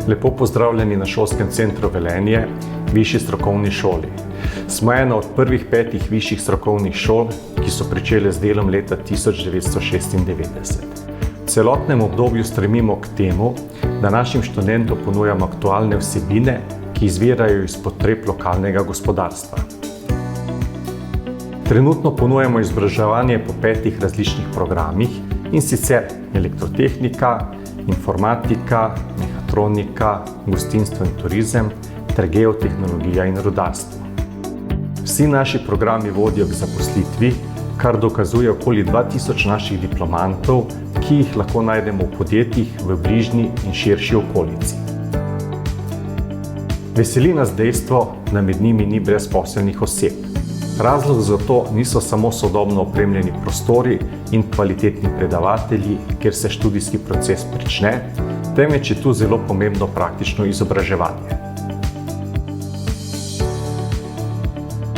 Lepo pozdravljeni na šolskem centru Velenje, višji strokovni šoli. Smo ena od prvih 5 višjih strokovnih šol, ki so pričele z delom leta 1996. V celotnem obdobju stremimo k temu, da našim študentom ponujamo aktualne vsebine, ki izvirajo iz potreb lokalnega gospodarstva. Trenutno ponujamo izobraževanje po 5 različnih programih, in sicer elektrotehnika, informatika, mehatronika, gostinstvo in turizem ter geotehnologija in rudarstvo. Vsi naši programi vodijo k zaposlitvi, kar dokazuje okoli 2000 naših diplomantov, ki jih lahko najdemo v podjetjih v bližnji in širši okolici. Veseli nas dejstvo, da med njimi ni brezposelnih oseb. Razlog za to niso samo sodobno opremljeni prostori in kvalitetni predavatelji, kjer se študijski proces prične, temveč je tu zelo pomembno praktično izobraževanje.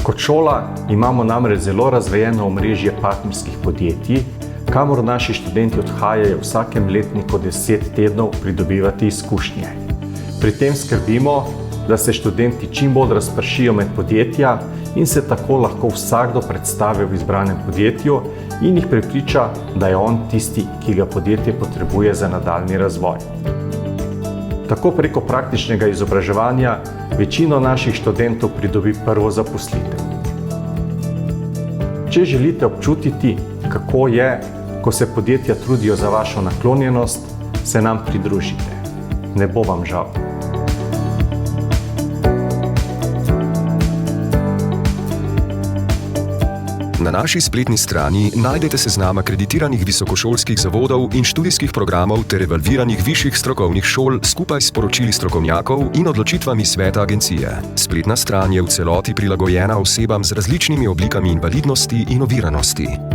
Kot šola imamo namreč zelo razvejeno omrežje partnerskih podjetij, kamor naši študenti odhajajo v vsakem letniku 10 tednov pridobivati izkušnje. Pri tem skrbimo, da se študenti čim bolj razpršijo med podjetja in se tako lahko vsakdo predstavi v izbranem podjetju in jih prepriča, da je on tisti, ki ga podjetje potrebuje za nadaljnji razvoj. Tako preko praktičnega izobraževanja večino naših študentov pridobi prvo zaposlitev. Če želite občutiti, kako je, ko se podjetja trudijo za vašo naklonjenost, se nam pridružite. Ne bo vam žal. Na naši spletni strani najdete seznam akreditiranih visokošolskih zavodov in študijskih programov ter evalviranih višjih strokovnih šol skupaj s poročili strokovnjakov in odločitvami sveta agencije. Spletna stran je v celoti prilagojena osebam z različnimi oblikami invalidnosti in oviranosti.